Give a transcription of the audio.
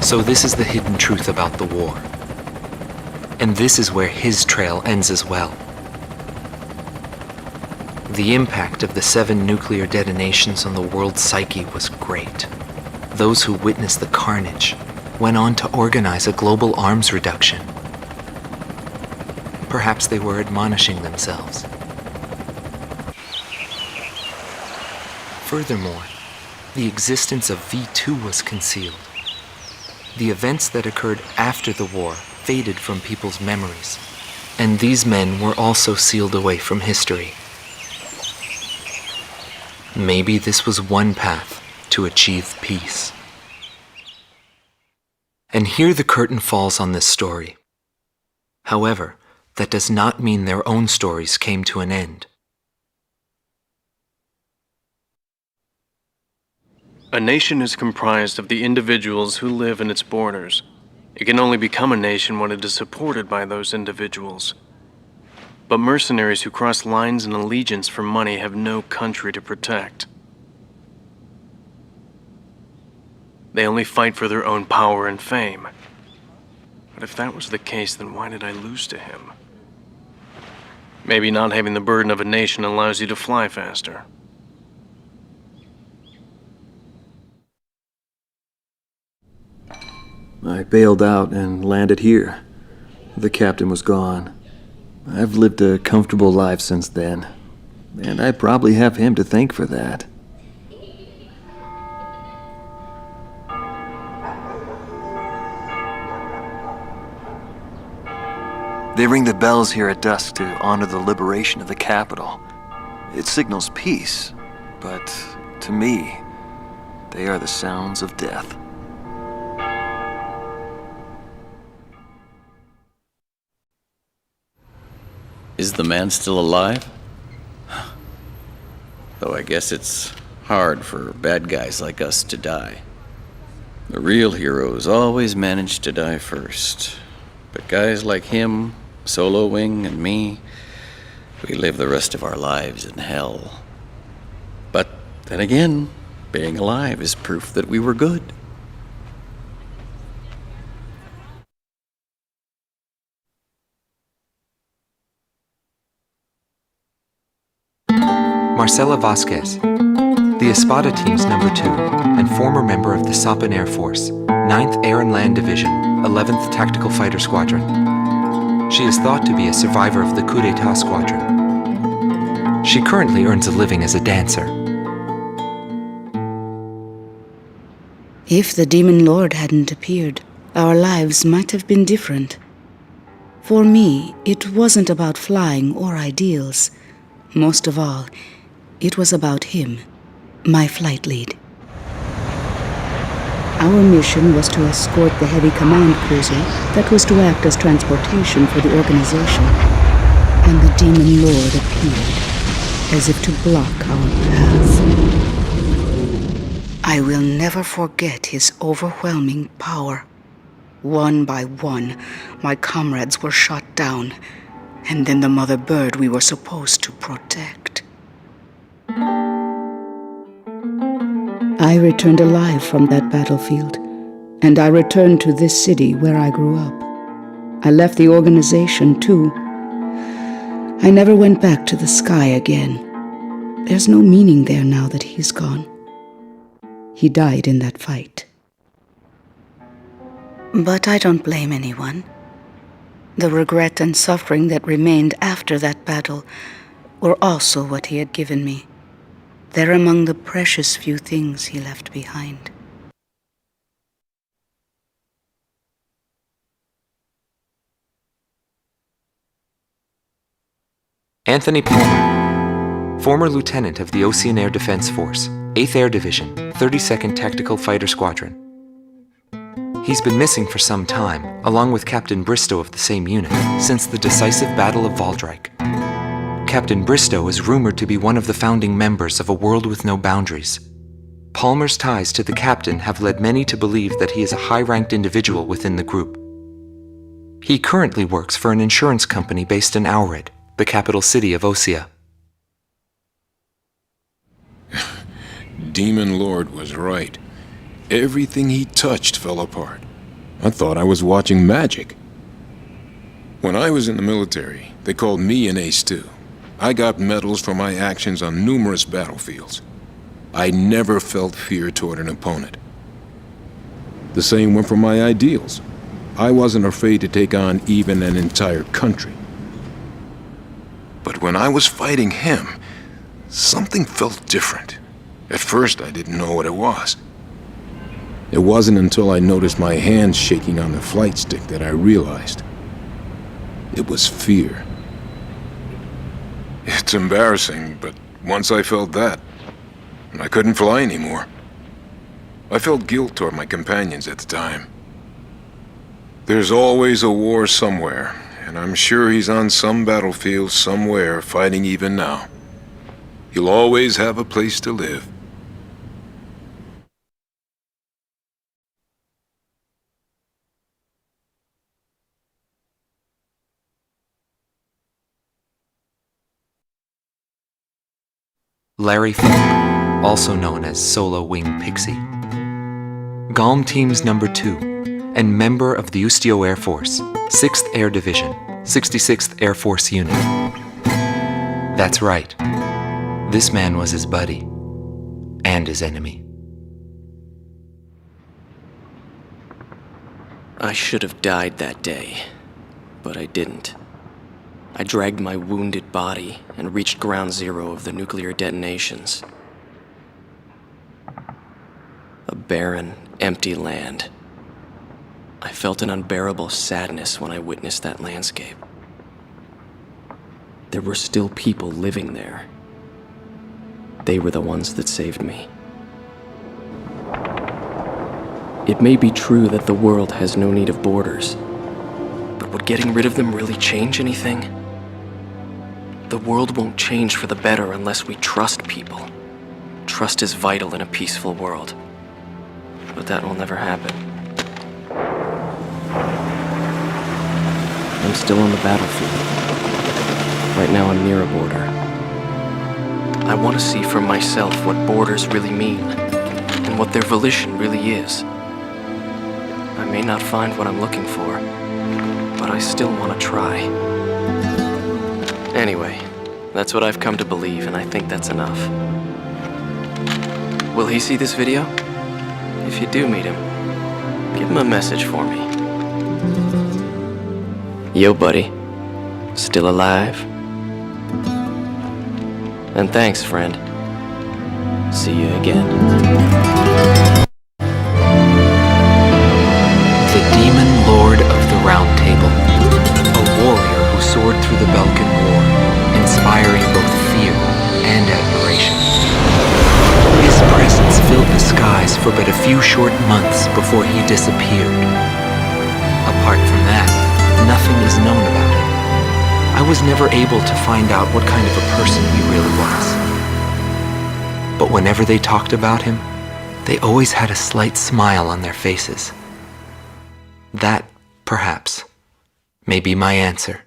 So this is the hidden truth about the war. And this is where his trail ends as well. The impact of the 7 nuclear detonations on the world's psyche was great. Those who witnessed the carnage went on to organize a global arms reduction. Perhaps they were admonishing themselves. Furthermore, the existence of V2 was concealed. The events that occurred after the war faded from people's memories, and these men were also sealed away from history. Maybe this was one path to achieve peace. And here the curtain falls on this story. However, that does not mean their own stories came to an end. A nation is comprised of the individuals who live in its borders. It can only become a nation when it is supported by those individuals. But mercenaries who cross lines in allegiance for money have no country to protect. They only fight for their own power and fame. But if that was the case, then why did I lose to him? Maybe not having the burden of a nation allows you to fly faster. I bailed out and landed here. The captain was gone. I've lived a comfortable life since then, and I probably have him to thank for that. They ring the bells here at dusk to honor the liberation of the capital. It signals peace, but to me, they are the sounds of death. Is the man still alive? Though I guess it's hard for bad guys like us to die. The real heroes always manage to die first. But guys like him, Solo Wing, and me, we live the rest of our lives in hell. But then again, being alive is proof that we were good. Marcela Vasquez, the Espada team's number 2 and former member of the Sapan Air Force, 9th Air and Land Division, 11th Tactical Fighter Squadron. She is thought to be a survivor of the Coup d'etat squadron. She currently earns a living as a dancer. If the Demon Lord hadn't appeared, our lives might have been different. For me, it wasn't about flying or ideals. Most of all, it was about him, my flight lead. Our mission was to escort the heavy command cruiser that was to act as transportation for the organization. And the Demon Lord appeared, as if to block our path. I will never forget his overwhelming power. One by one, my comrades were shot down, and then the mother bird we were supposed to protect. I returned alive from that battlefield, and I returned to this city where I grew up. I left the organization too. I never went back to the sky again. There's no meaning there now that he's gone. He died in that fight. But I don't blame anyone. The regret and suffering that remained after that battle were also what he had given me. They're among the precious few things he left behind. Anthony Palmer, former lieutenant of the Ocean Air Defense Force, 8th Air Division, 32nd Tactical Fighter Squadron. He's been missing for some time, along with Captain Bristow of the same unit, since the decisive Battle of Valdreich. Captain Bristow is rumored to be one of the founding members of A World with No Boundaries. Palmer's ties to the captain have led many to believe that he is a high-ranked individual within the group. He currently works for an insurance company based in Aurid, the capital city of Osea. Demon Lord was right. Everything he touched fell apart. I thought I was watching magic. When I was in the military, they called me an ace too. I got medals for my actions on numerous battlefields. I never felt fear toward an opponent. The same went for my ideals. I wasn't afraid to take on even an entire country. But when I was fighting him, something felt different. At first, I didn't know what it was. It wasn't until I noticed my hands shaking on the flight stick that I realized. It was fear. It's embarrassing, but once I felt that, I couldn't fly anymore. I felt guilt toward my companions at the time. There's always a war somewhere, and I'm sure he's on some battlefield somewhere fighting even now. He'll always have a place to live. Larry Falk, also known as Solo Wing Pixy. GOM Team's number 2, and member of the Ustio Air Force, 6th Air Division, 66th Air Force Unit. That's right. This man was his buddy, and his enemy. I should have died that day, but I didn't. I dragged my wounded body and reached ground zero of the nuclear detonations. A barren, empty land. I felt an unbearable sadness when I witnessed that landscape. There were still people living there. They were the ones that saved me. It may be true that the world has no need of borders, but would getting rid of them really change anything? The world won't change for the better unless we trust people. Trust is vital in a peaceful world, but that will never happen. I'm still on the battlefield. Right now I'm near a border. I want to see for myself what borders really mean, and what their volition really is. I may not find what I'm looking for, but I still want to try. Anyway, that's what I've come to believe, and I think that's enough. Will he see this video? If you do meet him, give him a message for me. Yo, buddy. Still alive? And thanks, friend. See you again. The Demon Lord of the Round Table. A warrior who soared through the Balkan War, inspiring both fear and admiration. His presence filled the skies for but a few short months before he disappeared. Apart from that, nothing is known about him. I was never able to find out what kind of a person he really was. But whenever they talked about him, they always had a slight smile on their faces. That, perhaps, may be my answer.